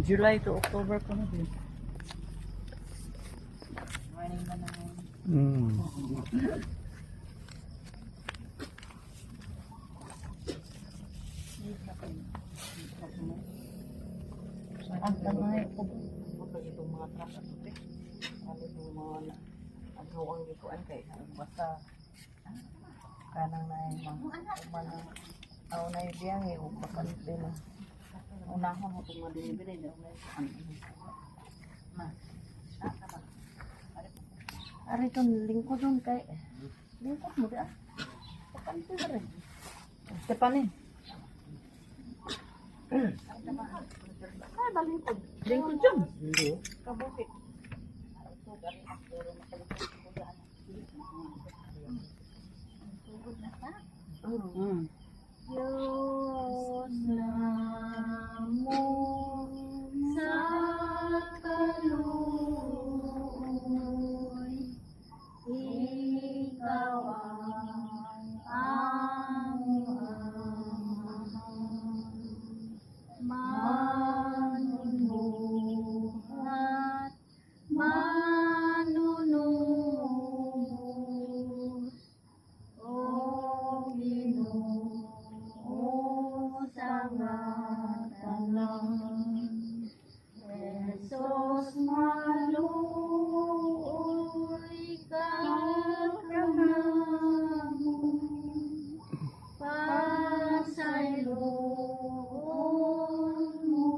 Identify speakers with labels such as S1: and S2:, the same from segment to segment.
S1: July to October pa na din. Morning na naman. Ang tamay po. Pag itong mga truck at ito. Ano itong mga agawang gituan kay basta kanang na yung mga ako na yung biyang yung bakalit din. Unahon mo itong mga delivery na ma. Ari itong lingkod doon kay lingkod mo dia. Pakanti ba rin? Stepanin. Ay, balingkod. Lingkod dyan. Hindi. Kabukit.
S2: Diyos namon sa kaluoy, ikaw ang manunuhat, manunubos, o Ginoo sa ngatan ng Jesus maluoy ka kanamo, pasayloon mo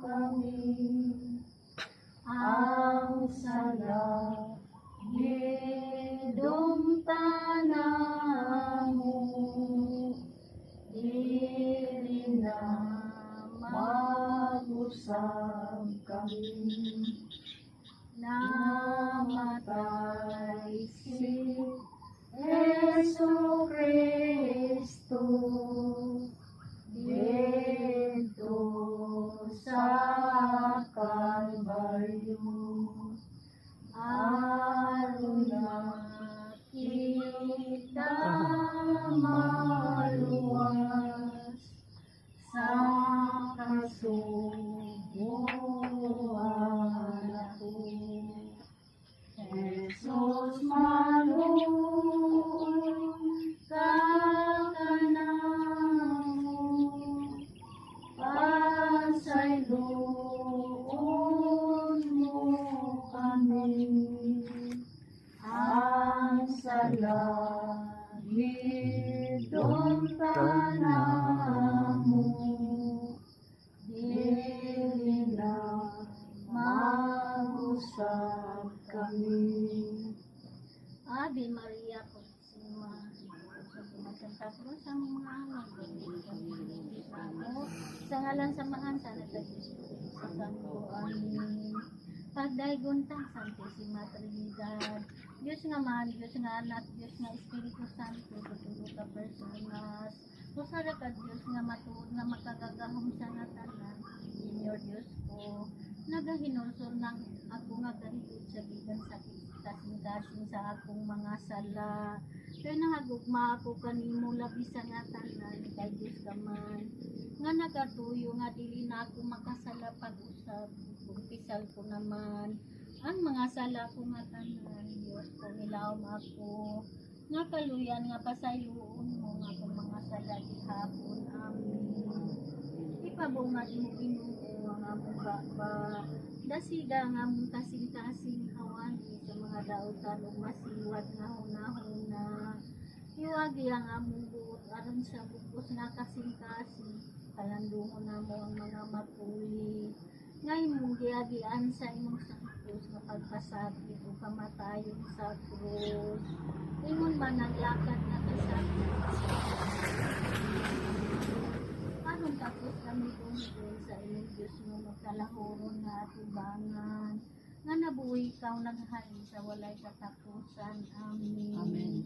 S2: kami, ang salat gidong tanamo, dili na mag-usab kami. Namatay si Jesu Kristo dito sa Kalbaryo, aron na kita maluwas sa kasubuan ako. Jesus maluoy ka kanamo, pasayloon mo kami, ang salagidong tanamo, dili na mag-usab kami. Ave Maria Purísima, Santa Cruz ang mga anak, sa ngalan sa Mahan, sa nagdagis sa Santo, Amen. Pagdaygon ta, Santissima Trinidad, Diyos nga man, Diyos nga anak, Diyos nga Espiritu Santo, tutulog ka personas, kusara ka Diyos nga matuod na makagagahom sa natanan, Inyor Diyos ko, nagahinulsol ng ako nga kahigod sa bigan sa kasing-kasing sa akong mga sala, kaya nangagugma ako kanimo labi sa natanan, kay Diyos ka man, nga nagatuyo nga dili na ako makasala pag-usap, kumpisal ko naman ang mga sala ko nga tanan, Diyos ko ilawom ako nga kaluyan nga pasayloon mo nga akong mga sala gihapon, amen. Ipabungat mo Ginoo nga among baba, dasiga nga among kasing-kasing hawani sa mga dautan ug masiwat nga hunahuna, iwagi ang among buot aron sa bukos nga kasing-kasing, kalandungon namo ang mga mapuli, nga imong giagian sa imong saktos nga pagpasakit o kamatayon sa krus, ingon ba naglakad na kasakit aron tapos kami tungkol sa inyong Diyos nga magkalahuron nga atubangan, nga nabuhi ikaw naghari sa walay katapusan, amen.
S1: Amen.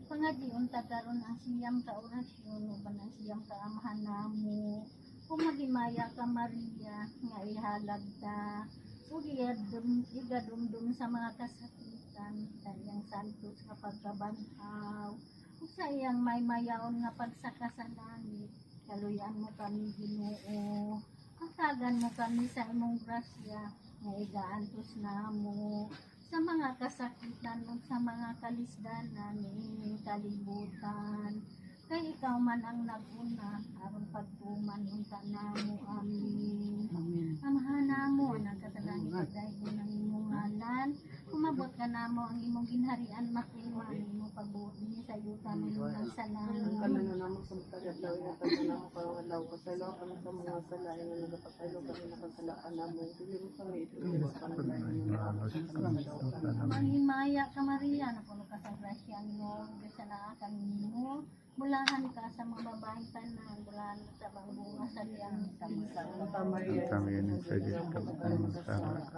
S2: Pangadion ta karon ang siyam ka orasyon o ang siyam ka amahan namo, kung magimaya ka Maria nga ihalad ta, ug igadumdum sa mga kasakitan, kanyang santos nga pagkabanhaw, ug sa iyang may mayaon nga pagsaka sa langit, kaluyan mo kami Ginoo, ang Hatagan mo kami sa imong grasya, nga igaantos na mo sa mga kasakitan o sa mga kalisdanan ng kalibutan. Kay ikaw man ang naguna, aron pagtuman unta na mo. Amen. Amahan na mo, nagkatalang ikagay mo ng imong ngalan. Umabot ka na mo ang imong ginharian, makiman, imong pagbuot niya sa yuta mo yung salamat.
S1: Kami na naman sa matagat daw yung kami na ako parang alaw ko sa ilaw kami sa mga salain na nagpapaylo kami nakasalaan namin. Hindi mo kami ito yung
S2: Manghimaya ka Maria, napuno ka sa grasya mo, Diyos na kanino. Mulahan ka sa mga babaeng tanan, mulahan ka sa bangbunga sa liyang
S1: Santa Maria.
S3: Kami yun sa Diyos kapag sa oras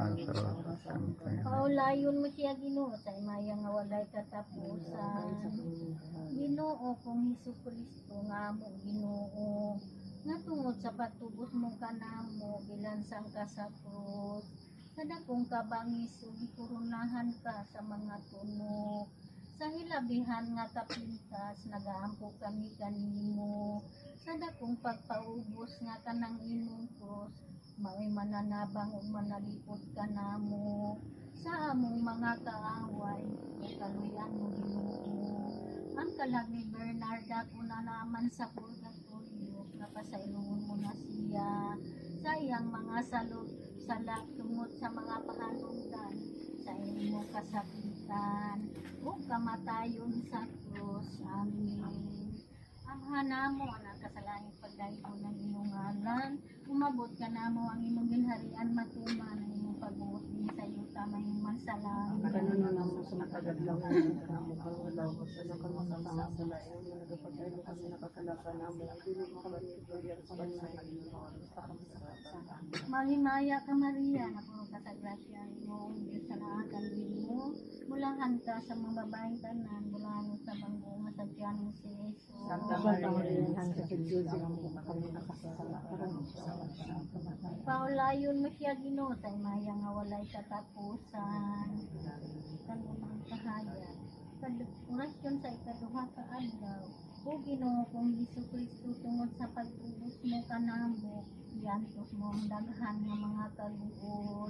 S3: ang tayo.
S2: Paulayon mo siya Ginoo sa imaya nga walay katapusan. Ginoo kong Hesus Kristo nga mo Ginoo. Nga tungod sa patubos mo kanamo bilansang ka sa krus. Sa dakong kabangis ug gikurunahan ka sa mga tunok. Sa hilabihan nga kapintas nagaampo kami kanimo. Sa dakong pagpaubos nga kanang imong krus, mao'y mananabang ug manalipod kanamo. Sa among mga kaaway, kaluyan mo Ginoo. Ang kalag ni Bernarda kuna naman sa purgatorio, napasayloon mo na siya. Sa iyang mga sala tungod sa mga pahalungdan, sa imong kasakitan, o kamatayon sa krus. Amen. Amahan namo ang kasalangit pagdahil ng imong ngalan. Umabot ka namo ang imong ginharian matuman ang imong pagbuot din sa yuta mahiman salamat.
S1: Kami na naman sa matagat daw yung kami parang alaw ko sa ilaw kami sa mga salain na nagpapaylo kami nakasalaan namin. Hindi mo kami ito yung
S2: Maghimaya ka Maria, napuno ka sa grasya mo, Diyos sa nakakalbin mo. Mulahan ka sa mga babaeng tanan, mulahan sa bangbunga sa tiyan mo si Jesus.
S1: Santa Maria, ang sa Diyos ang kami nakasalaan.
S2: Paulayon mo siya Ginoo sa imaya nga walay katapusan. Kanunang kahayag. Orasyon sa ikaduha ka adlaw. O Ginoo kong Hesus Kristo tungod sa pagtubos mo kanamo, iantos mo ang daghan nga mga kaluol.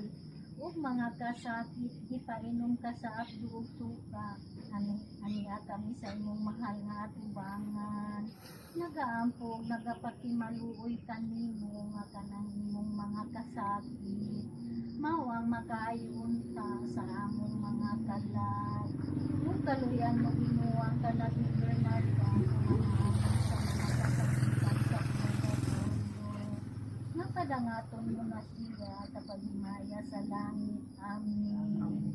S2: Ug mga kasakit, gipainom ka sa abdo ug suka. Aniya kami sa imong mahal nga atubangan. Nagaampog, nagapakimaluoy kanimo nga kanang imong mga kasakit. Mawang makaayon ka sa among mga kalag. Kung kaluyan mo Ginoo ang kalag ni Bernarda, nakadangaton mo na siya sa paghimaya sa langit. Amen.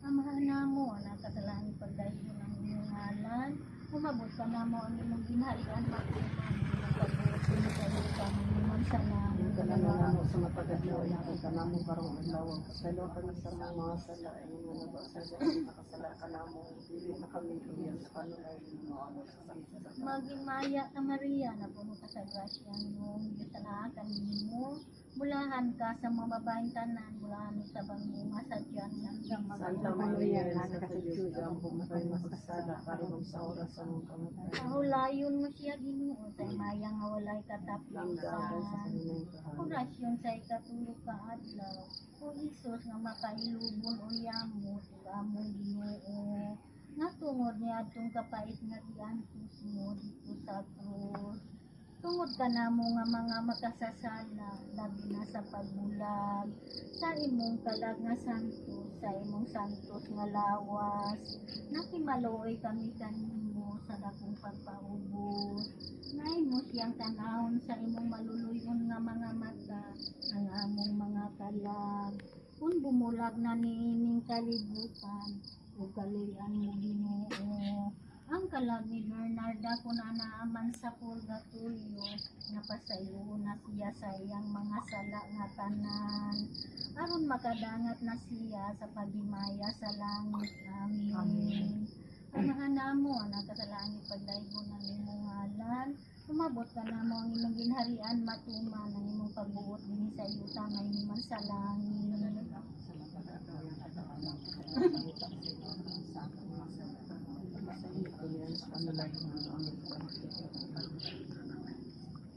S2: Amahan na mo ang kasalangit pagdahil ng iyong ngalan. Umabot ka na mo ang imong ginharian matuman ng pagbuot din sa iyo kami naman sa langit.
S1: Kami na naman sa matagat daw yung kanamo parang alaw ko sa ilaw kami sa mga salain na nakasalaan namin. Hindi na kami ito yung kanila
S2: Maghimaya ka Maria, napuno ka sa grasya mo, Diyos sa nakakalbin mo. Mulahan ka sa mga babaeng tanan, mulahan sa bangbunga sa tiyan ng
S1: Santa Maria, anak sa Diyos ang pumatay masasala para sa oras ng kamatay.
S2: Pahulayon mo siya Ginoo sa imaya nga walay
S1: Lamdagan sa
S2: katapusan.
S1: kanilang kahanan.
S2: Orasyon sa ikatulog ka adlaw. O Isus nga makailubon o yamo, among Ginoo. Nga tungod niya atong kapait nga giantos mo dito sa krus. Tungod ka na mo nga mga makasasala, labi na sa pagbulag, sa imong kalag nga santos, sa imong santos nga lawas, nakimaloy kami kanimo sa dakong pagpaubos. Nay mo siyang tanahon sa imong maluluyon nga mga mata, ang among mga kalag. Kung bumulag na niining kalibutan, o kaluyan mo Ginoo. Ang kalag ni Bernarda kung naaman sa purgatorio, napasayo na siya sa iyang mga sala nga tanan. Aron makadangat na siya sa paghimaya sa langit. Amen. Amahan namo ang nakasalangit pagdaygo ng imong ngalan. Umabot ka namo ang imong ginharian matuman ang imong pagbuot dinhi sa yuta nga himan sa langit.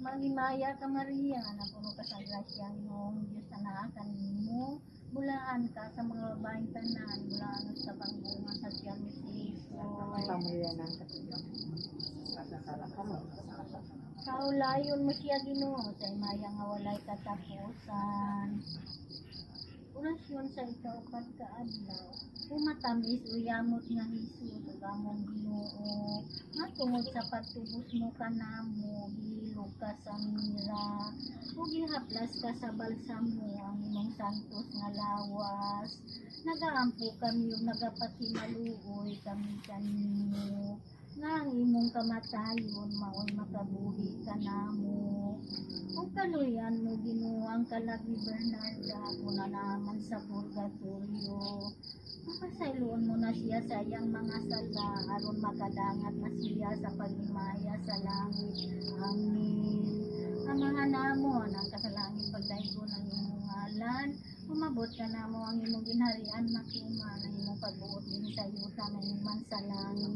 S2: Magimaya ka Maria, na puno ka sa grasya ng Diyos na naakan mo. Bulaan ka sa mga babaeng tanan, bulaan sa pangbunga sa tiyan ni Kristo.
S1: Pamilyanan ka sasala ka mo.
S2: Kaulayon mo siya Ginoo, sa imaya nga walay katapusan. Orasyon sa ikaupat ka adlaw, umatamis uyamot nga Hesus, ug among Ginoo, nga tungod sa pagtubos mo kanamo, gihilog ka sa mira, ug gihaplas ka sa balsamo ang imong santos nga lawas. Nagaampo kami ug nagapatimaluoy kami kanimo, nga ang imong kamatayon maoy makabuhi kanamo. Kung kaluyan mo Ginoo ang kalag ni Bernarda, una naman sa purgatorio. Mapasayloon mo na siya sa iyang mga sala, aron makadangat na siya sa paglimaya sa langit. Amen. Amahan namo ang kasalangit pagdaygo ng imong ngalan. Umabot ka namo ang imong ginharian makuma ng imong pagbuot din sa yuta na iman sa langit.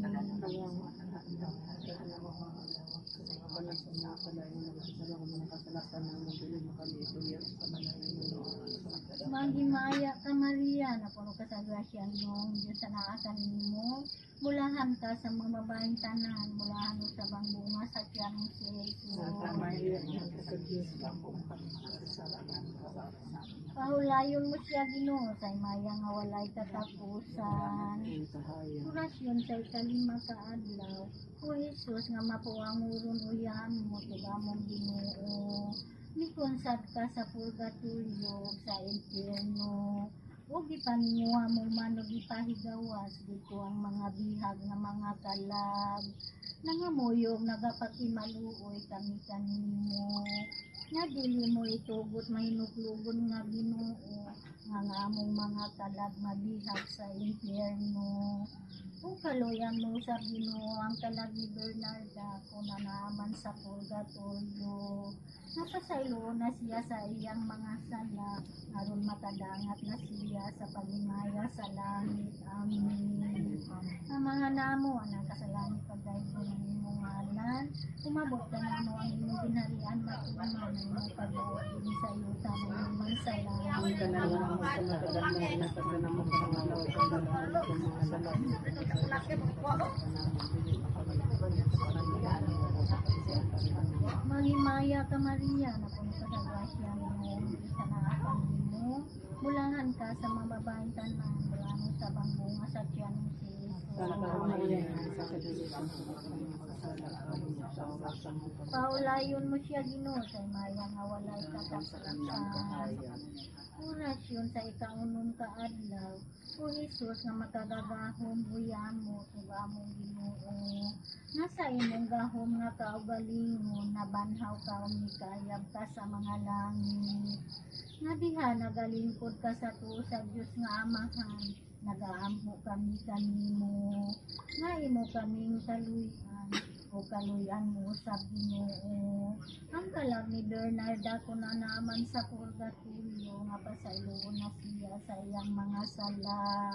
S2: Magimaya ka Maria, na puno ka sa grasya ng Diyos na naakan mo. Bulahan ka sa mga babaeng tanan, bulahan mo sa bangbunga sa tiyan mo si Jesus. Pahulayon mo siya Ginoo, sa imaya nga walay katapusan. Orasyon sa ikalima ka adlaw, o Jesus nga mapuanguron uyam mo, tugamong Ginoo. Mikonsad ka sa purgatorio, sa impyerno, o gipaninguha mo man o gipahigawas, dito ang mga bihag nga mga kalag. Nangamuyog, nagapakimaluoy kami kanimo. Nga dili mo itugot mahinuklugon nga Ginoo, nga among mga kalag mabihag sa impyerno. Kung kaluyan mo sa Ginoo ang kalag ni Bernarda, kung nanaman sa purgatorio, napasaylo na siya sa iyang mga sala, aron makadangat na siya sa paglimaya sa langit. Amen. Amahan namo ang kasalangit pagdaygo ng imong ngalan, umabot ka namo ang imong ginharian matuman ng imong pagbuot din sa yuta ng iman sa langit. Magimaya ka Maria, na puno ka sa grasya ng Diyos na naakan mo. Bulahan ka sa mga babaeng tanan, bulahan sa bangbunga sa tiyan mo si Paulayon mo siya Ginoo, sa imaya nga walay katapusan. Orasyon sa ikaunong ka adlaw, o Jesus nga makagagahom uyamo, tugamong Ginoo. Nasa imong gahom nga kaugalingon, nabanhaw ka umikayab ka sa mga langit. Nga diha nagalingkod ka sa tuo sa Diyos nga Amahan, nagaampo kami kanimo. Nga imo kaming kaluyan, o kaluyan mo sa Ginoo. Ang kalag ni Bernarda ko na naman sa purgatorio, nga pasayloon na siya sa iyang mga sala,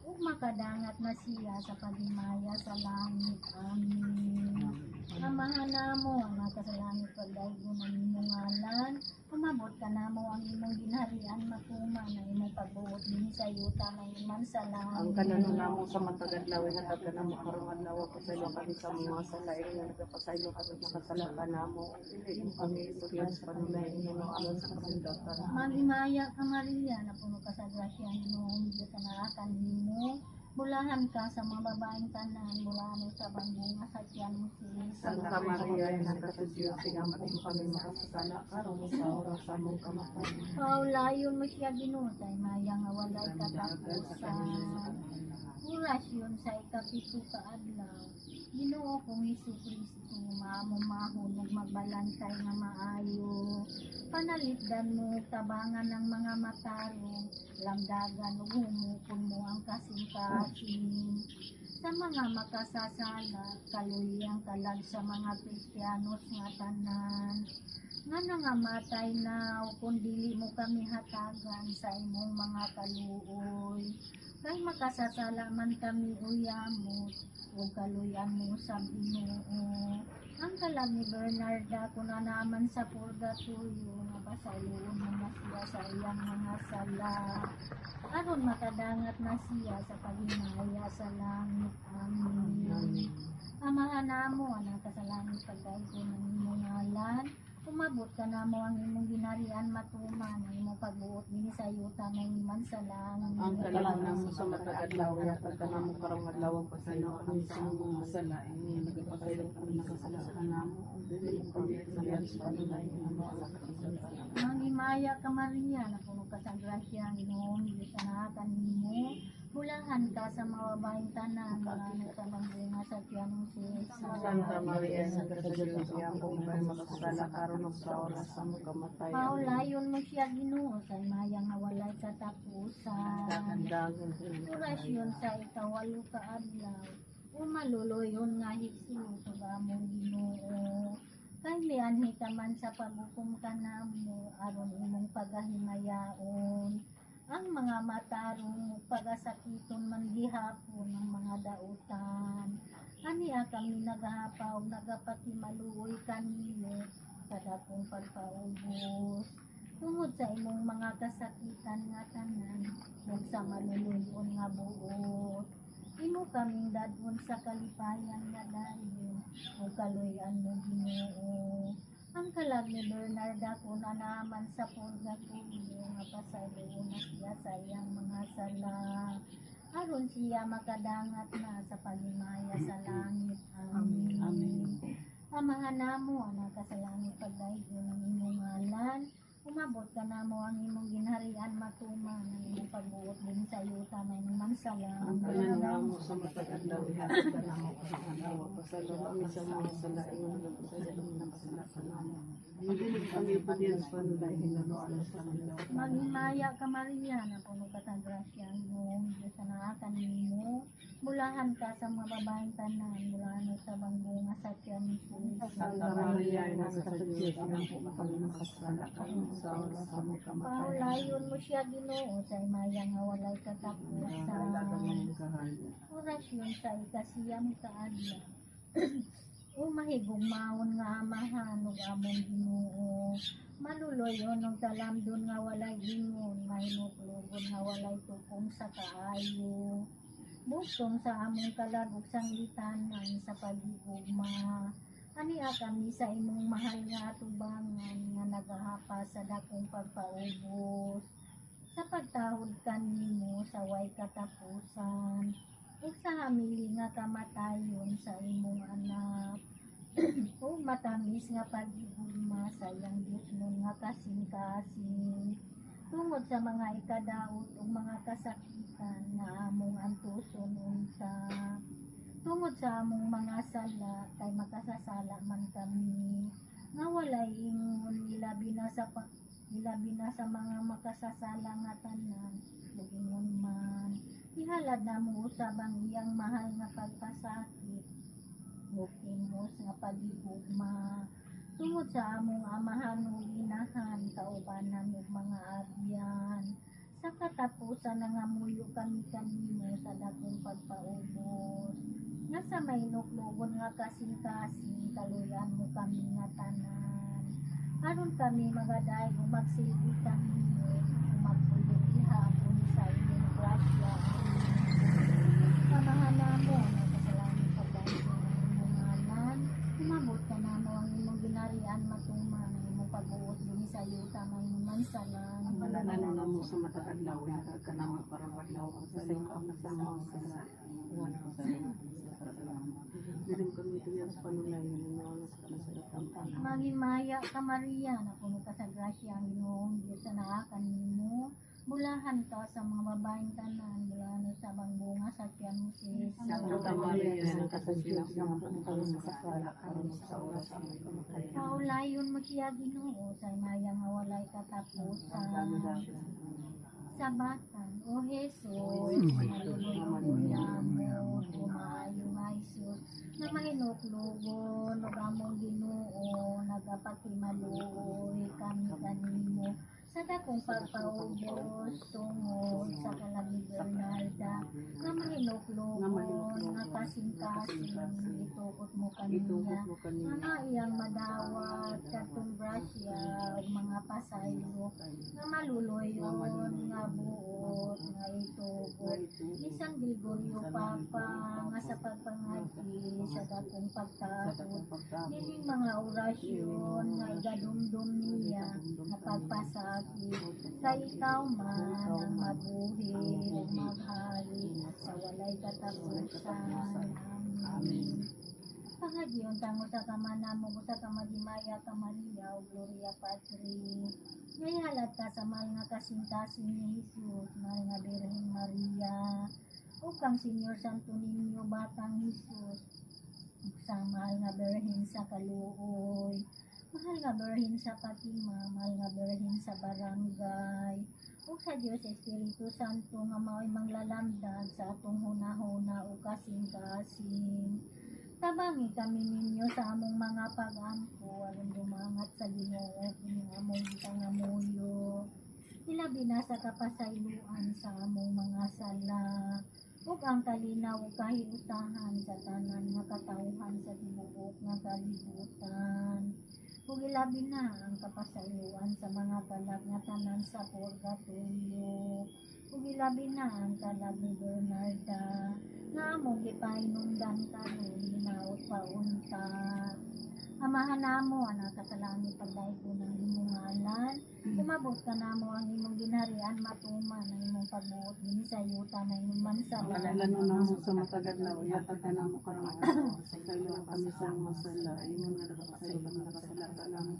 S2: ug makadangat na siya sa paglimaya sa langit. Amen. Amahan namo ang kasalangit pagdaygo ng imong ngalan, umabot ka namo ang imong ginharian matuma na imong pagbuot din sa yuta na iman sa langit.
S1: Ang kanano namo sa matagadlaw nga taga namo karong adlaw pasaylo kami sa mga salain nga nagapasaylo kami nakasala ka namo. Dili mo kami isugyan sa panulay inyo no alam sa kasindatan.
S2: Magimaya ka Maria, na puno ka sa grasya ng Diyos na naakan mo. Bulahan ka sa mga babaeng tanan, bulahan sa bangbunga sa tiyan mo si Jesus.
S1: Santa Maria, Ina sa Diyos, sigamat mo kami makasasala karong sa oras sa mong kamatayon.
S2: Paulayon mo siya Ginoo, sa imaya nga walay katapusan. Orasyon sa ikapito ka adlaw, Ginoo kong Jesucristo, maamumahon ug magbalantay nga maayo. Panalitdan mo tabangan ng mga matarong, lamdagan ug humukon mo ang kasing-kasing. Sa mga makasasala, kaluyang kalag sa mga Kristiyanos nga tanan. Nga nangamatay na, o kung dili mo kami hatagan sa imong mga kaluoy. Kay makasasala man kami uyamot, o kaluyan mo sa Ginoo. Ang kalag ni Bernarda kung na naman sa purgatorio nga basaluon na siya sa iyang mga sala. Aron makadangat na siya sa paghinaya sa langit. Amen. Amahan namo ang kasalangit pagdaygo ng imong ngalan. Umabot ka namo ang imong ginarian matuman ang imong pagbuot dinhi sa yuta may iman sa langit.
S1: Ang kailangan mo sa matag-adlaw ya pagka namo karong adlaw pasaylo kami sa mga sala ini nagapasaylo kami nakasala sa namo dili kami sa sa panulay namo sa kasalanan.
S2: Mangimaya ka Maria na puno ka sa grasya ang Ginoong Diyos na kanimo. Bulahan ka sa mga babaeng tanan mga sa bangunga sa tiyanong si
S1: Santa Maria sa Diyos siya kung may makasala karon ug sa oras sa among kamatayon.
S2: Paulayon mo siya Ginoo sa mayang nawalay katapusan.
S1: Dagan
S2: Orasyon sa ikawalo ka adlaw. Umaluluyon nga higso sa among Ginoo. Kay lianhi ka man sa paghukom ka namo aron imong pagahimayaon. Ang mga matarong pagasakiton man gihapon ng mga dautan. Aniya kami nagahapaw nagapatimaluoy kanimo sa dakong pagpaubos. Tungod sa imong mga kasakitan nga tanan ug sa maluluyon nga buot. Imo kaming dadon sa kalipayan nga dayon ug kaluyan mo Ginoo. Ang kalag ni Bernarda kung naman sa purgatorio nga pasaylo na siya sa iyang mga sala. Aron siya makadangat na sa paglimaya sa langit. Amen.
S1: Amen.
S2: Amahan namo ang kasalangit pagdaygo ng imong ngalan. Umabot ka namo ang imong ginharian matuman ang imong pagbuot din sa yuta may naman sa
S1: Ang
S2: langit.
S1: kailangan mo sa matag-adlaw ya pagka namo karong pasaylo kami sa mga sala ingon nagapasaylo kami nakasala sa namo. Dili kami padiyan sa panulay hinalo sa kanila.
S2: Magimaya ka Maria na puno ka sa grasya ang Ginoong Diyos na kanimo. Bulahan ka sa mga babaeng tanan, bulahan sa bangunga sa tiyan ni Jesus.
S1: Santa Maria nasa sa Diyos siya kung kami nakasala karon sa oras sa among kamatayon.
S2: Paulayon mo siya Ginoo sa imayang nga walay katapusan. Orasyon sa ikasiyam ka adlaw. O mahigong maon nga amahan ug among Ginoo. Maluloyon ng talamdon nga walay ingon, mahinuklugon nga walay tukong sa kaayo. Bukong sa among kalag ug sanglitanan sa paghigugma. Ania kami sa imong mahal nga atubangan nga nagahapa sa dakong pagpaubos. Sa pagtahod kanimo sa way katapusan. Ug sa hamili nga kamatayon sa imong anak. O matamis nga paghigugma sa iyang Diyos nun nga kasing-kasing. Tungod sa mga ikadaot o mga kasakitan na among antuson unta. Tungod sa among mga sala kay makasasala man kami. Nga walay ingon ilabi na sa mga makasasala nga tanan. Ug ingon man ihalad na mo usab ang iyang mahal nga pagpasakit. Bukimos nga paghigugma. Tungod sa among amahan ug inahan kaubanan ug mga abyan. Sa katapusan na nga muyo kami kanimo sa dakong pagpaubos. Nga sa may nuklogon nga kasing-kasing kaluyan mo kami nga tanan. Aron kami magadaig ug magsilbi kanimo ug magpulong ihapon sa inyong grasya. Amahan namo ang kasalangit pagdaygo ng imong ngalan. Umabot ka namo ang imong ginarian matuman ang imong pagbuot dinhi sa yuta may naman sa
S1: Ang
S2: langit.
S1: kailangan mo sa matag-adlaw ya pagka namo karong adlaw pasaylo kami sa mga sala ingon dili kami padiyan sa panulay hinalo sa kanila.
S2: Magimaya ka Maria na puno ka sa grasya ang Ginoong Diyos na kanimo. Bulahan ka sa mga babaeng tanan, bulahan sa bangunga sa tiyan mo si
S1: Santa Maria nasa sa Diyos siya kung kami nakasala karon sa oras sa among kamatayon.
S2: Paulayon mo siya Ginoo sa imayang nga walay katapusan. Sabatan, O Jesus, maluluya mo, umayo nga Jesus, na mahinuklugon, ug among Ginoo, nagapatimaluoy kami kanimo, sa Dakong pagpaubos tungod sa kalang ni Bernarda nga mahinuklukon nga kasing-kasing itukot mo kaniya nga iyang madawat katong grasya ug mga pasayo nga maluluyon nga buot nga itugot isang Gregorio Papa nga sa pagpangagi sa dakong pagtakot nining mga orasyon nga igadumdum niya nga pagpasagi sa ikaw man ang mabuhi ug maghari sa walay katapusan. Amen. Pangagyon tango sa kamanamo sa kamagimaya ka Maria o Gloria Patri. Ngay halat ka sa mahal nga kasintasin ni Jesus, mahal nga Birhen Maria. O kang Senyor Santo Niño Batang Jesus, sa mahal nga Birhen sa Kaluoy, mahal nga Birhen sa Fatima, mahal nga Birhen sa Barangay, o sa Diyos Espiritu Santo nga mao'y manglalamdag sa atong hunahuna o kasing-kasing. Tabangi kami ninyo sa among mga pag-ampo, alam dumangat sa Ginoo, kining among gitangamuyo. Ilabi na sa kapasayloan sa among mga sala, ug ang kalinaw ug kahiusahan sa tanan nga katawhan sa tibuok nga kalibutan. Ug ilabi na ang kapasayloan sa mga kalag nga tanan sa purgatorio. Ug ilabi na ang kalag ni Bernarda nga among gipahinungdan karon hinaot paunta. Amahan namo anak kasalangit pagdaygo ng imong ngalan. Umabot ka namo ang imong ginharian matuman ang imong pagbuot dinhi sa yuta na imong mansa.
S1: Pagdalan mo namo sa matagad na uyatan ka namo karong sa ilo kami sa masala imong nga nakasala mga nakasala ka namo.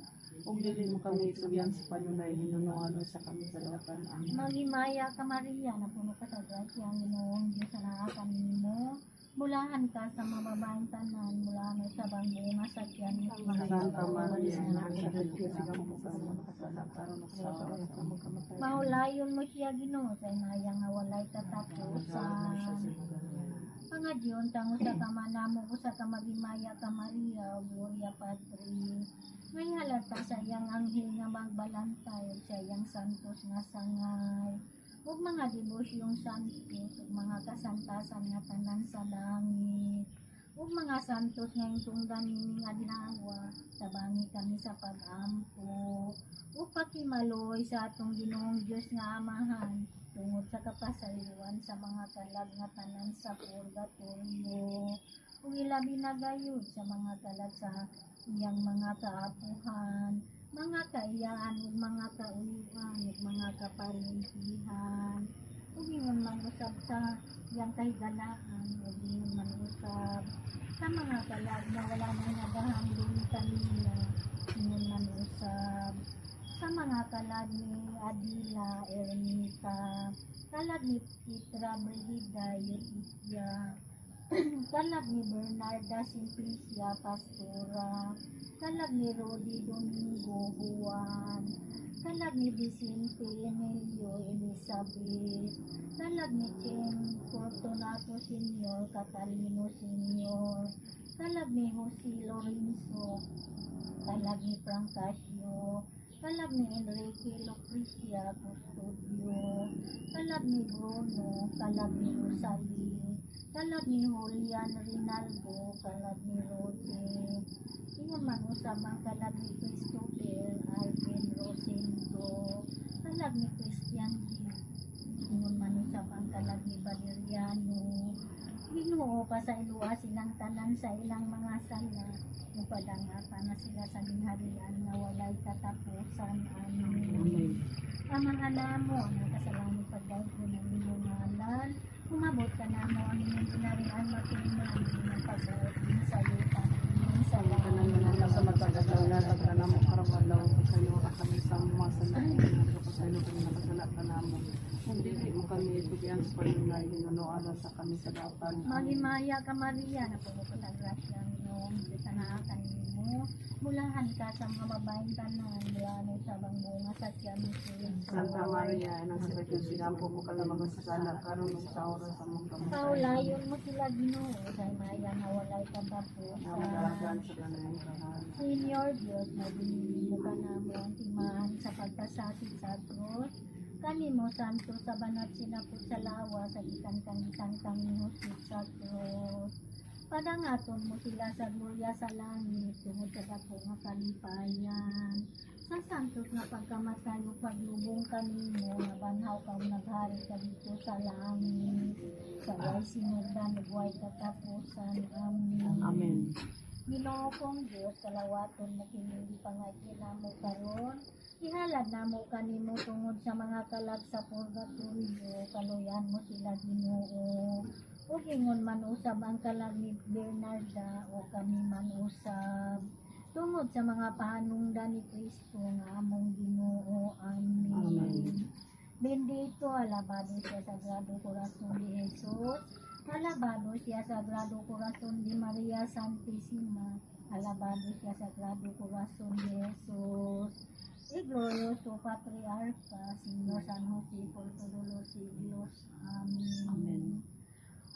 S1: Ug dili mo kami isugyan sa panunay hinunuan sa kami sa dapan. Amen.
S2: Magimaya ka Maria na puno ka sa grasya ang Ginoong Diyos na naakan nimo. Mulahan ka sa mababaeng tanan, mulahan sa bangunga sa tiyan mo.
S1: Santa Maria, nagkakasal ka mo sa mga nakasala karon sa oras sa mga kamatay.
S2: Mahulayon mo siya Ginoo sa inayang nga walay katapusan. Pangagyon tango sa kamanamo ko sa kamagimaya ka Maria o Gloria Patri. May halata sa iyang anghel nga magbalantay sa iyang santos nga sangay. Ug mga devosyong santos ug mga kasantasan nga tanan sa langit. Ug mga santos nga tungdan ning adlaw, tabangi kami sa pag-ampo. Ug pakimaloy sa atong Ginoong Dios nga Amahan tungod sa kapasayloan sa mga kalag nga tanan sa purgatorio. Ug ilabi na gayud sa mga kalag sa iyang mga kaapuhan, mga kaiyaan ug mga kauyuan ug mga kaparintihan. Ug ingon mangusab sa iyang kahigalaan ug ingon mangusab sa mga kalag na wala nang nagahambing kanila. Ingon mangusab sa mga kalag ni Adila Ermita, kalag ni Petra Brigida Yetitya, kalag ni Bernarda Simplicia Pastora, kalag ni Rodi Domingo Juan, kalag ni Vicente Emilio Elizabeth, kalag ni Chen Fortunato Senior Catalino Senior, kalag ni Jose Lorenzo, kalag ni Francasio, kalag ni Enrique Lucrecia Custodio, kalag ni Bruno, kalag ni Rosalie, kalag ni Julian Rinaldo, kalag ni Rode. Ingon man usab ang kalag ni Christopher Alvin Rosendo, kalag ni Christian D. Ingon man usab ang kalag ni Valeriano. Ginoo pa sa ilua silang tanan sa ilang mga sala. Upadangatan na sila sa ginharian nga walay katapusan. Amen. Amahan namo ang kasalangit pagdaygo ng inyong ngalan. Umabot ka namo ang inyong ginharian matuman ng pagbuot din sa yuta ng sa
S1: Tanan mo na sa matagad na uyatan ka namo karong adlaw sa ilo kami sa masala nakasala kami nakasala ka namo. Ug dili mo kami isugyan sa panunay hinunuan sa kami sa dapan.
S2: Magimaya ka Maria na puno ka sa grasya ng Ginoong Diyos na naakan nimo. Mulahan ka sa mga babaeng tanan, mulahan sa bangunga sa grasya, Mrs.
S1: Santa Maria, nang sa Diyos, sinampo mo ka lamang sa sana, karon ug sa oras sa mong kamay.
S2: Paulayon mo sila Ginoo, kay maya na walay
S1: Na
S2: katapusan.
S1: madalagan sa kanayang kahanan.
S2: Senior Diyos, nabili mo ka namo ang timaan sa pagkasakit sa krus. Kanimo santo sa banat sinapot sa lawa sa ikantang ni Husit sa krus. Padangaton mo sila sa gloria sa langit, tungod sa dako nga kalipayan. Sa santos nga pagkamatay o paglubong kanimo, nabanhaw ka o naghari ka dito sa langit. Kaya'y sinugdan, nagway katapusan. Amen.
S1: Amen.
S2: Ginoo kong Diyos, kalawaton mo kinindi pangagin namo karon. Ihalad namo kanimo tungod sa mga kalag sa purgatorio, kaluyan mo sila Ginoo. Ug ingon man usab ang kalag ni Bernarda o kami man usab. Tungod sa mga pahanungdan ni Kristo nga among Ginoo. Amen. Bendito, alabado siya Sagrado Corazon de Jesus. Alabado siya Sagrado Corazon de Maria Santissima. Alabado siya Sagrado Corazon de Jesus. Y glorioso Patriarca, Señor San Jose, por todos los siglos. Amen.
S1: Amen.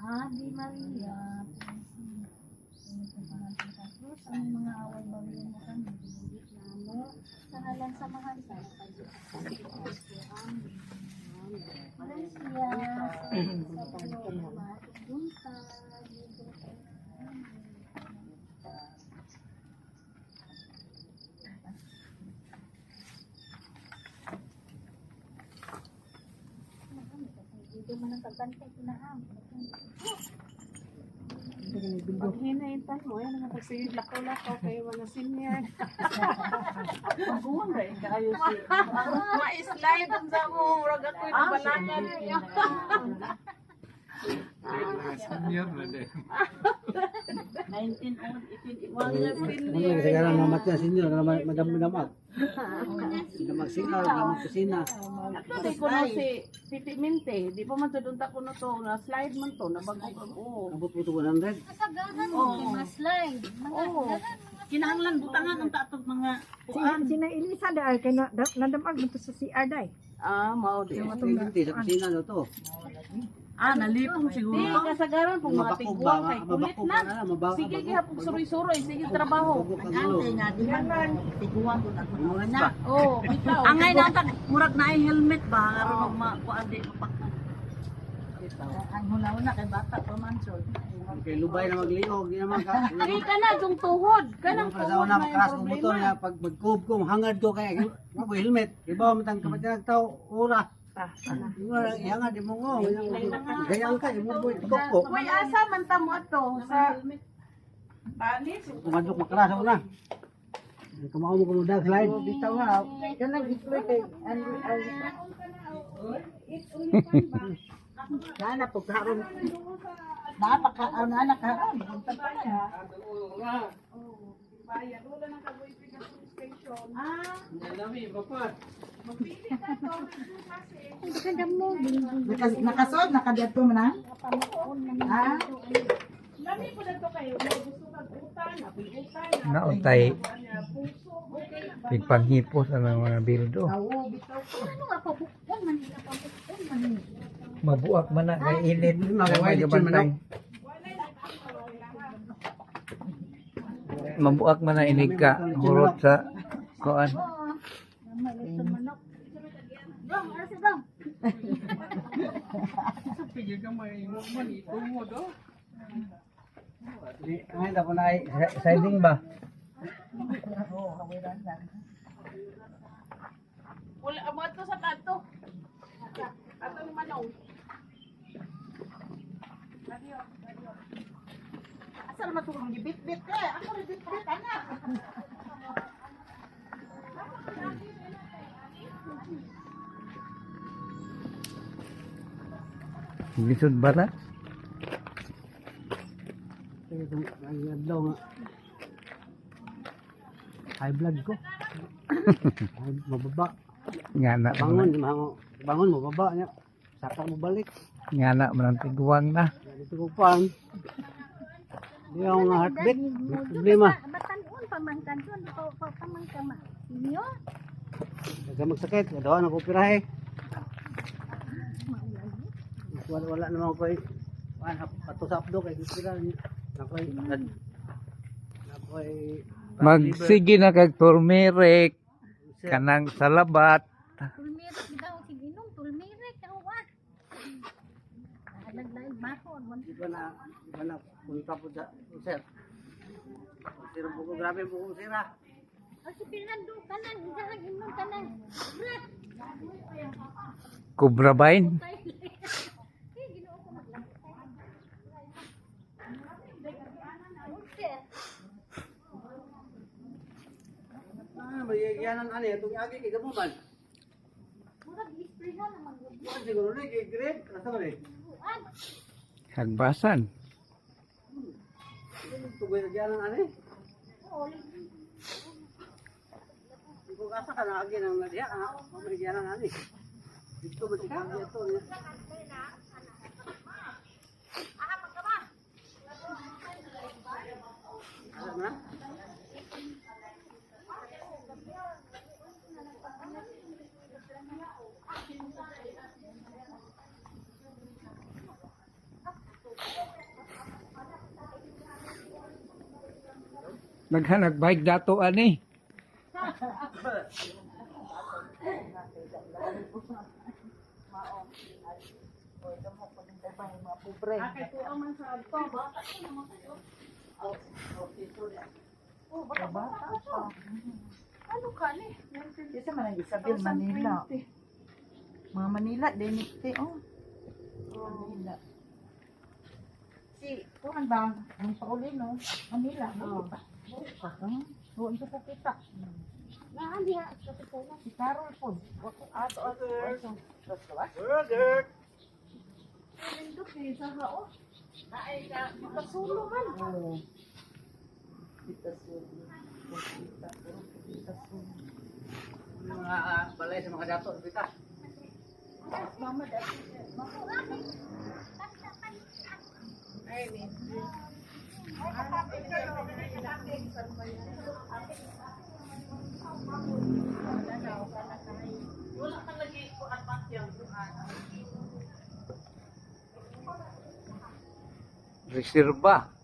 S2: Ave Maria, ang mga away bawin mo kami, binigit namo, sa ngalan sa mahal sa Kristo. Amen. Gracias. Sa Panginoon, matutungkad. Dito man ang kagbantay ko na ang.
S1: Pag hinahintan mo, yan nga pagsigid lakaw-lakaw kayo mga senior. Pag-uwang rin kayo si... Ma-slide ang sa mo, murag ako'y nabalangan niyo.
S3: Senior na din.
S1: 19 on, 18, wala
S4: Ano
S1: senior.
S4: kasi ka mamat yan, senyor, madam-damag. Damag singaw, damag kusina.
S1: Kasi ko na si Titi Minte, di pa man to doon ko na to, na-slide man to, nabagog ako.
S4: Abot po ito 100.
S2: Kasagahan mo, kay Maslay.
S1: Oo. Kinahanglan butangan ang tatog mga kuan.
S5: Sina Elisa dahil kay nadamag mo to sa CR dahil.
S1: Mao di.
S4: Hindi, sa kusina daw to.
S1: Nalipong siguro. Di, kasagaran pong mga
S4: Mabakog
S1: tigwang
S4: ba?
S1: kay kulit
S4: Mabakog
S1: na.
S4: ba na? Mabakog.
S1: Sige, gihapong suroy-suroy, sige trabaho.
S4: nga,
S1: di man tiguan ko
S4: Mura na.
S1: Oo, bitaw. Ang ngay natag murag na ay helmet ba aron magkuan di mapakta. Ang huna-huna kay bata pa man sol.
S4: Kay lubay na magliog, di naman ka.
S1: Dili ka na yung tuhod, kanang
S4: Para sa
S1: tuhod
S4: una,
S1: may
S4: makaras ng motor
S1: problema.
S4: niya, pag magkub ko, hangad ko, kaya ako helmet. Iba mo tang kamatang tao, ura. Ihangad, di mo ko. Gayang ka, di mo ko, tikok ko.
S1: Uy, asa man ta mo ato sa banis.
S4: Kumadok makaras ako na. Kamao mo kumudag, slide.
S1: Bitaw ha. Kanang gitwe kay Nana po karon. Napaka anak karon. Punta pa niya. Bayan wala nang kaboy station. Nakasod nakadto man na. Lami po dito kayo. Gusto mag-utan, utan.
S3: Nauntay. Pigpanghipos ang mga bildo.
S1: Awo bitaw ko.
S2: Ano nga pa bukon man nila pa bukon man nila.
S3: Mabuak man na kay init.
S4: Magaway,
S3: May
S4: lechon
S3: gabantay. Mabuak man na inig ka. Hurot sa kuan.
S2: Malit sa manok. Dong, ara si Dong.
S4: Ay, ako na ay.
S3: Siding ba?
S1: Wala mo ato sa tato. Ato ni Manong. Asa naman itong gibit-bit eh. Ako rin bit-bit, anak.
S3: Lisod ba na?
S4: Ay, adlaw nga. High blood ko. Ay, mababa.
S3: Nga na.
S4: Bangon, mababa niya. Saka mo balik.
S3: Nga na man ang tiguang na.
S4: Dito ko pan. Di ako nga heartbeat. May problema.
S2: Batanon pa man kanton pa man ka ma. Inyo?
S4: Huwag magsakit. Gadawan ako pirahe. Wala naman ko patusapdo kay pira niya. Nakoy
S3: Magsige na kag turmeric kanang salabat.
S2: Tulmirik daw sige inom, tulmirik daw wa. Naglain mahon.
S4: Iba na punta po sa sir. Sir po grabe po sir ah.
S2: O si Fernando kanan, isang inom kanan. Brat.
S3: Cobra Vine.
S2: Ginoo ko maglang.
S4: Bayanan ani itong agi kay gabuban.
S2: Murag isprehan naman gud.
S4: Siguro ni kay grade asa man eh.
S3: Hagbasan.
S4: Tugoy na diyan ani. Iko asa ka na agi nang nadiya ah. May diyan ani. Dito ba tika dito niya. Ano na?
S3: Naghanag bike dato ani.
S1: Ano ka ni? Isa man ang Isabel Manila. Mga Manila din ite oh. Manila. Si kuan ba ang Paulino? Manila. Oh. Doon sa kita.
S2: Naan diha sa pila.
S1: Si Carol po. Ato other.
S4: Burger.
S1: Ito kay sa hao. Naay ka pasulo man. Oh. Kita sulo. Kita sulo.
S4: Mga balay sa mga dato kita.
S1: Mama dati. Ay, ni. Wala ka lagi ko advance yung
S3: Reserva.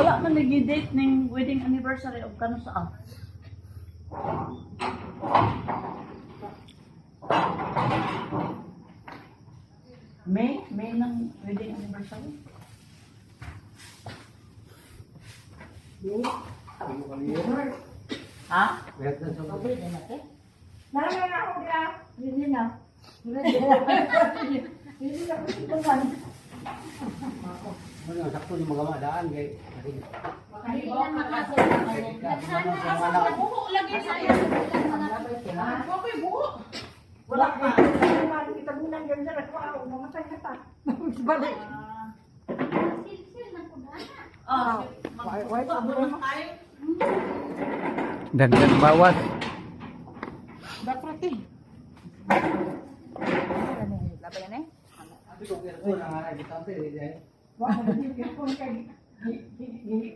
S1: wala man nag-date ng wedding anniversary of kano saan. May ng wedding anniversary. Ha?
S4: Wait na sa
S1: Okay din natin.
S5: Nalala ako dia.
S1: Hindi na.
S5: Hindi na ko tuwan.
S4: Ano sakto yung mga daan kay
S2: Hindi lang makasal na kayo.
S5: Buho lagi saya. Okay, buho. Wala pa. Kita bulan yan dyan. Wow, mamatay na ta. Balik.
S2: Silsil na po na.
S1: Ah,
S5: Wait,
S1: magpapabulong tayo.
S3: Dagdag bawas.
S1: Dapat eh. Laban yan eh.
S4: Abi ko kaya ko na nga kita eh.
S5: wala na yung kung kay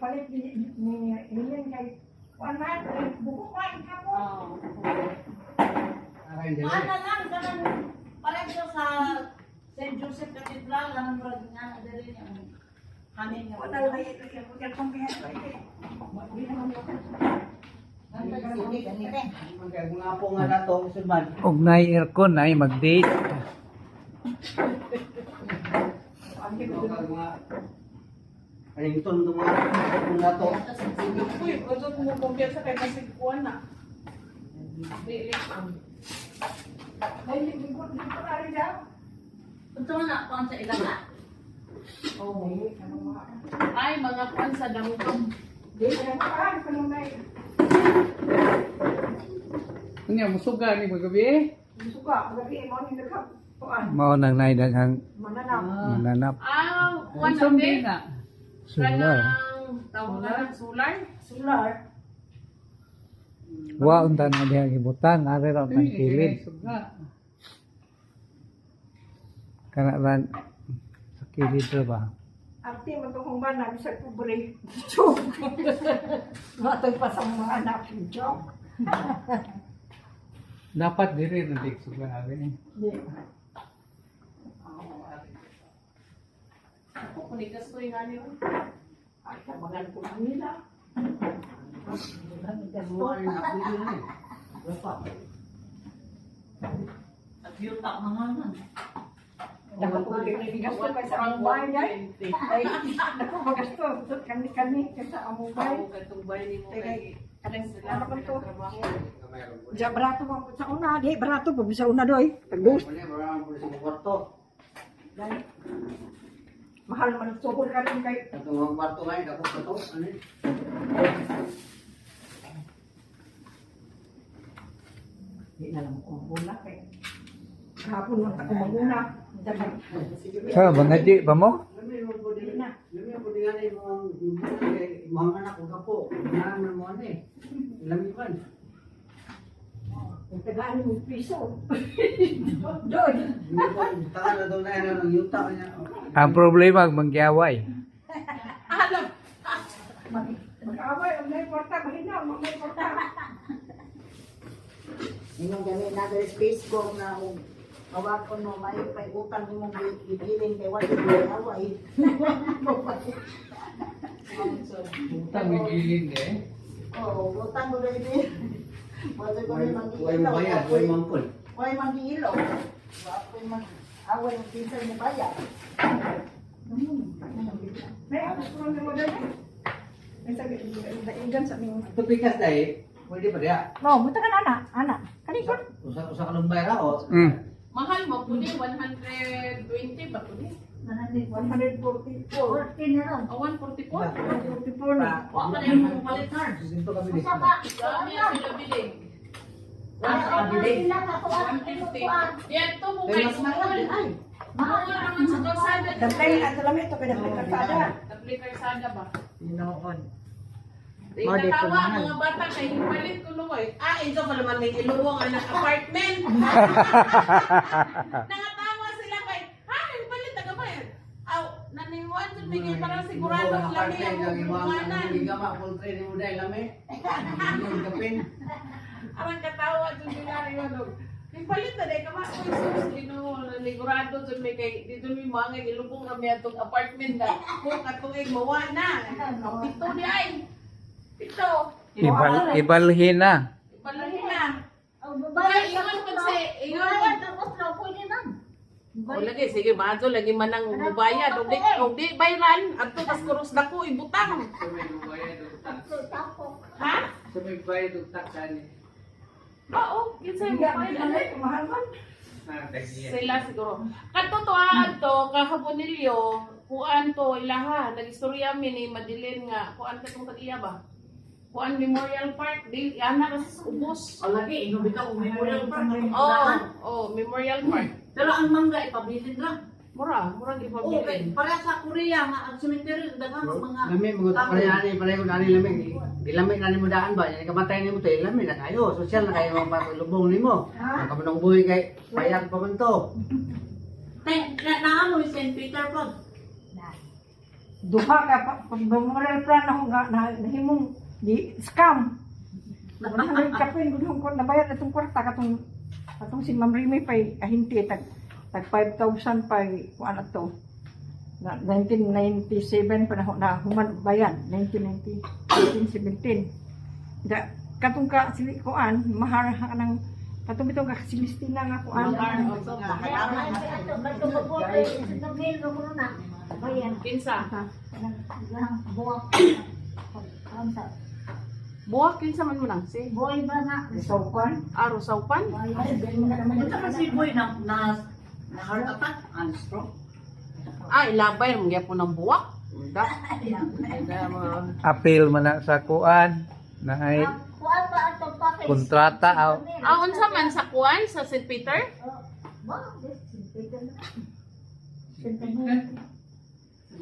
S5: palit ni Helen kay wala buko pa ikaw.
S4: Aray dili.
S1: Ano lang, ganun. Pareho siya sa St. Joseph Cathedral, ganun ba din nga, dali niya. Hanin niya.
S5: Wala na ito kaya kung kung kaya. Hindi naman ako.
S4: Kaya kung apo nga dato suban.
S3: Og nay aircon ay mag-date.
S4: Ay ito nung mga kung dato.
S1: Uy, gusto mo kumpiyansa kay Masikuan na.
S5: Ay, hindi ko rin daw.
S1: Ito na, pang sa ilang na.
S5: Oo.
S1: Ay, mga kuan sa damdom.
S5: Di na nakaan ko nung may
S4: Ano musuga ni magabi?
S5: suka. Magabi mo ni nagkapuan.
S3: Mao nang naidaghang
S5: Mananap.
S3: mananap.
S1: Kuan
S4: Sumbi
S1: natin.
S4: na.
S3: Solar.
S1: Tawag na solar.
S5: Solar.
S3: Wa unta na diha gibutang ari ra tang kilid.
S4: Suga.
S3: Kana ran sa kilid ra ba?
S5: Arte mo itong ba namin sa kubre. Joke. Matay pa sa mga anak. Joke.
S4: Dapat diri na dik suga ari.
S5: Di.
S1: Ako kunikas ko yung ano.
S5: Ay, tabagan ko lang nila. Nakapagod na gigasto kay sa among bahay ay. Ay, naku magasto. Kani kay sa among bahay. Ano ba to? Ja barato mo sa una, di barato pa sa una doy. Tagdos. Mahal man sukol ka rin kay di na lang kung muna kay kahapon man ako maguna.
S3: Sa bangaji ba mo?
S5: Di na.
S4: Mga anak ko kapo, naman mo ani. Lamikan.
S5: Ang tagaan mo piso. Doy.
S4: Taka na daw na yan ang yuta niya.
S3: Ang problema mangyaway.
S5: Mag-away, ang may porta, mahina, may porta.
S6: Inong gamit na sa space ko na kawag ko no may utang mo bibiling kay wala ko away.
S4: Utang may gilid eh.
S6: Oh, utang ko dali din. Wala ko ni
S4: Huwag mo bayad, huwag mangkol.
S6: Wala mangilo. Wa ko man away ang pinsan mo bayad.
S5: May ako ko na mo dali. May sabi, daigan sa aming...
S4: Ito pikas dahil, pwede pa diya.
S5: No, munta ka na, anak. Kanikon.
S4: Usa ka lang bayar ako.
S1: Mahal mo po 120 ba po ni?
S5: 144.
S2: 14 na ron.
S1: 144.
S5: 144 na.
S1: Wa man yung palit card.
S4: Dito kami dito.
S1: Dami ang sila bilig.
S2: Sila ka kuha.
S1: 150. Yan to mo kay Sumol. Mahal naman sa kalsada.
S5: Dantay na sa lamit, ito pinagkakada.
S1: Tapli kalsada ba?
S6: Pinoon.
S1: Di natawa ang mga bata kay palit ko lumoy. Ito pa naman may iluwang anak apartment. Nangatawa sila kay, palit na ba yan? Aw, naniwan to bigay parang sigurado ang lami ang bumangan.
S4: Gama full train mo dahil lami. Yung kapin.
S1: Arang katawa dun sila rin ano. Palit na dahil kama ko sus, nanigurado dun may kay, dito may mga ilubong kami atong apartment na kung katuig mawa na. Pito di ay. Pito.
S3: Ibalhin na.
S1: Ipalahin na.
S2: Oh,
S1: Kaya
S2: babayad
S1: ingon
S2: ka
S1: kung si,
S2: Bayad tapos na pwede na.
S1: O lagi, sige, mazo, lagi man ang mubayad. O di bayran, at tas kurus na ko, ibutang.
S2: Tapos.
S1: Ha?
S4: Sa may bayad ng taksan niya.
S1: Oo, kinsa yung
S5: Hindi,
S1: mubayad.
S5: hindi, kumahal man.
S1: Sila siguro. Katotohanan to, kahapon nilyo, kuan to, ilaha, nag-istorya mi ni Madeline nga, kuan ka itong tag-iya ba? Kuan Memorial Park, di, yana kasi ubos.
S6: Lagi ino bitaw memorial pa.
S1: Memorial Park.
S6: Pero ang mangga ipabilin ra.
S1: Mura di pabilin.
S6: Para sa Korea nga ang cemetery daghang mga
S4: Lami, mga parehan pareho na ni lami. Dilami na ni mo daan ba? Yan kamatay ni mo tayo, lami na kayo. Social na kayo mga paglubong ni mo. Ang kamanong buhay kay payag pa man to.
S6: Naano ni St. Peter po.
S5: Duha ka pa, memorial plan ako nga, nahimong di scam. Nang kapin, gudong ko nabayad itong kwarta, katong si Ma'am Remy pa'y ahinti, tag 5,000 pa'y, kung ano to, 1997 pa na human bayan, 1917. Katong ka, kuan, mahar ng, katong itong kasilistina nga kuan.
S1: Kinsa?
S2: Buwak.
S1: Buwak, kinsa man mo nang si?
S2: Boy ba nga?
S5: So, kuan,
S1: Aro saupan?
S6: Ito kasi boy na heart attack and stroke.
S1: ilabay mo gyapon ng buwak. Da.
S3: Apil man na sa kuan na ay
S2: Kuan pa ato pa kay.
S3: kontrata aw.
S1: Unsa man sa kuan sa St. Peter?
S2: Ba, this is Peter na.